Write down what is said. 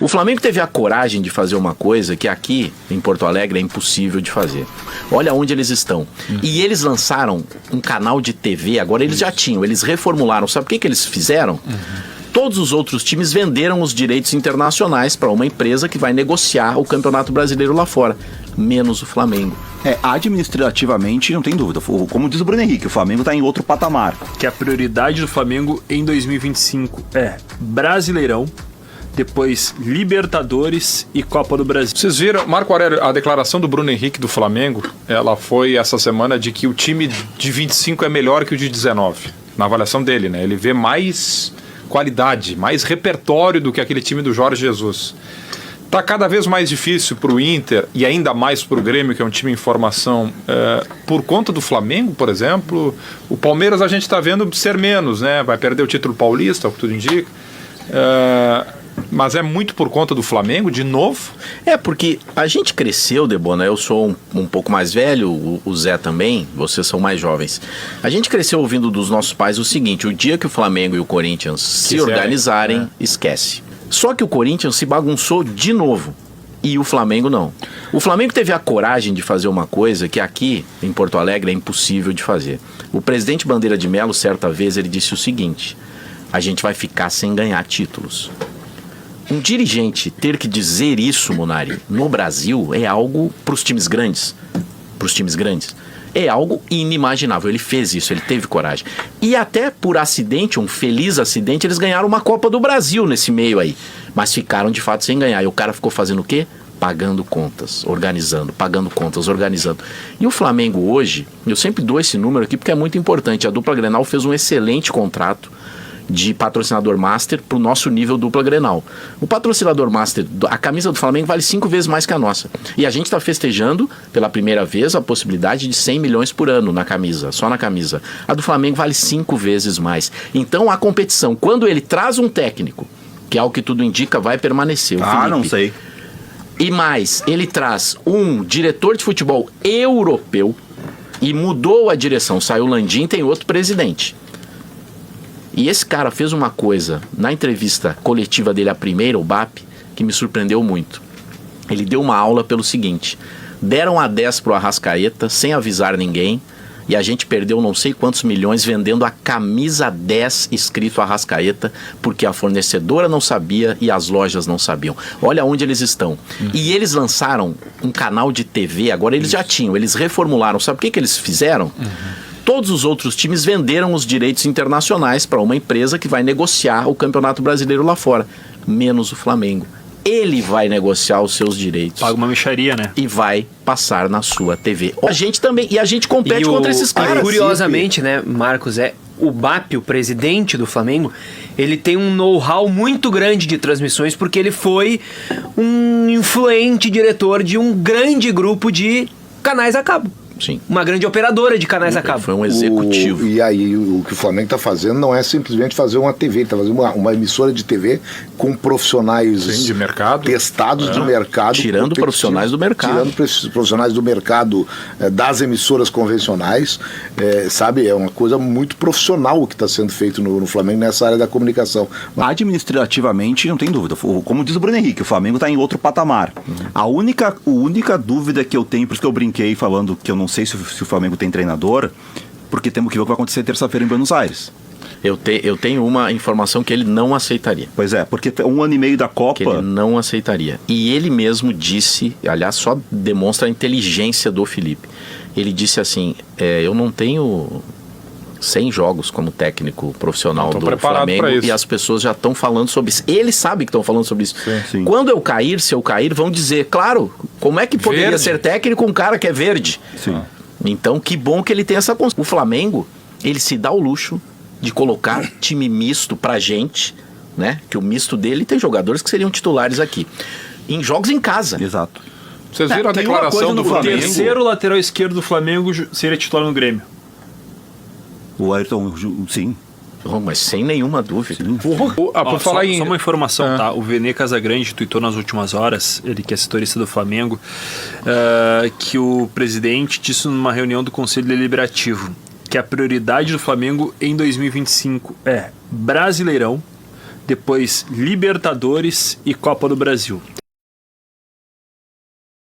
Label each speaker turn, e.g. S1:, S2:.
S1: O Flamengo teve a coragem de fazer uma coisa que aqui em Porto Alegre é impossível de fazer. Olha onde eles estão. E eles lançaram um canal de TV, agora eles já tinham, eles reformularam. Sabe o que eles fizeram? Todos os outros times venderam os direitos internacionais para uma empresa que vai negociar o Campeonato Brasileiro lá fora, menos o Flamengo.
S2: Administrativamente, não tem dúvida. Como diz o Bruno Henrique, o Flamengo está em outro patamar.
S3: Que a prioridade do Flamengo em 2025 é Brasileirão, depois Libertadores e Copa do Brasil.
S4: Vocês viram, Marco Aurélio, a declaração do Bruno Henrique do Flamengo, ela foi essa semana de que o time de 25 é melhor que o de 19, na avaliação dele, né? Ele vê mais qualidade, mais repertório do que aquele time do Jorge Jesus. Tá cada vez mais difícil para o Inter e ainda mais para o Grêmio, que é um time em formação, por conta do Flamengo, por exemplo. O Palmeiras a gente está vendo ser menos, né? Vai perder o título paulista, o que tudo indica. Mas é muito por conta do Flamengo, de novo?
S1: Porque a gente cresceu, Debona, eu sou um pouco mais velho, o Zé também, vocês são mais jovens. A gente cresceu ouvindo dos nossos pais o seguinte: o dia que o Flamengo e o Corinthians se organizarem, esquece. Só que o Corinthians se bagunçou de novo e o Flamengo não. O Flamengo teve a coragem de fazer uma coisa que aqui em Porto Alegre é impossível de fazer. O presidente Bandeira de Melo, certa vez, ele disse o seguinte: a gente vai ficar sem ganhar títulos. Um dirigente ter que dizer isso, Munari, no Brasil é algo para os times grandes. É algo inimaginável. Ele fez isso, ele teve coragem. E até por acidente, um feliz acidente, eles ganharam uma Copa do Brasil nesse meio aí. Mas ficaram de fato sem ganhar. E o cara ficou fazendo o quê? Pagando contas, organizando, pagando contas, organizando. E o Flamengo hoje, eu sempre dou esse número aqui porque é muito importante. A dupla Grenal fez um excelente contrato de patrocinador master para o nosso nível dupla Grenal. O patrocinador master, a camisa do Flamengo vale 5 vezes mais que a nossa. E a gente está festejando pela primeira vez a possibilidade de 100 milhões por ano na camisa, só na camisa. A do Flamengo vale 5 vezes mais. Então a competição, quando ele traz um técnico, que é o que tudo indica, vai permanecer.
S2: Não sei.
S1: E mais, ele traz um diretor de futebol europeu e mudou a direção. Saiu o Landim, tem outro presidente. E esse cara fez uma coisa na entrevista coletiva dele, a primeira, o BAP, que me surpreendeu muito. Ele deu uma aula pelo seguinte: deram a 10 pro Arrascaeta sem avisar ninguém e a gente perdeu não sei quantos milhões vendendo a camisa 10 escrito Arrascaeta porque a fornecedora não sabia e as lojas não sabiam. Olha onde eles estão. E eles lançaram um canal de TV, agora eles já tinham, eles reformularam. Sabe o que eles fizeram? Todos os outros times venderam os direitos internacionais para uma empresa que vai negociar o Campeonato Brasileiro lá fora, menos o Flamengo. Ele vai negociar os seus direitos.
S3: Paga uma mixaria, né?
S1: E vai passar na sua TV. A gente também, e a gente compete contra esses caras.
S5: Curiosamente, né, Marcos, o BAP, o presidente do Flamengo, ele tem um know-how muito grande de transmissões porque ele foi um influente diretor de um grande grupo de canais a cabo.
S1: Sim.
S5: Uma grande operadora de canais a cabo.
S1: Foi um executivo.
S6: E aí o que o Flamengo está fazendo não é simplesmente fazer uma TV, ele está fazendo uma emissora de TV com profissionais
S4: de mercado,
S6: testados de mercado.
S1: Tirando profissionais do mercado.
S6: Tirando profissionais do mercado das emissoras convencionais. É uma coisa muito profissional o que está sendo feito no Flamengo nessa área da comunicação.
S2: Administrativamente, não tem dúvida. Como diz o Bruno Henrique, o Flamengo está em outro patamar. A única dúvida que eu tenho, por isso que eu brinquei falando que eu não sei se o Flamengo tem treinador, porque temos que ver o que vai acontecer terça-feira em Buenos Aires.
S1: Eu tenho uma informação que ele não aceitaria.
S2: Pois é, porque 1 ano e meio da Copa...
S1: Que ele não aceitaria. E ele mesmo disse, aliás, só demonstra a inteligência do Felipe. Ele disse assim, eu não tenho 100 jogos como técnico profissional do Flamengo e as pessoas já estão falando sobre isso. Ele sabe que estão falando sobre isso.
S2: Sim.
S1: Quando se eu cair, vão dizer, claro, como é que poderia ser técnico um cara que é verde?
S2: Sim.
S1: Então, que bom que ele tem essa consciência. O Flamengo, ele se dá o luxo de colocar time misto pra gente, né? Que o misto dele tem jogadores que seriam titulares aqui. Em jogos em casa.
S2: Exato.
S4: Vocês viram a declaração do Flamengo?
S3: O terceiro lateral esquerdo do Flamengo seria titular no Grêmio.
S2: O Ayrton, sim.
S1: Mas sem nenhuma dúvida.
S3: Por falar só uma informação, tá? O Vene Casagrande tuitou nas últimas horas, ele que é setorista do Flamengo, que o presidente disse numa reunião do Conselho Deliberativo que a prioridade do Flamengo em 2025 é Brasileirão, depois Libertadores e Copa do Brasil.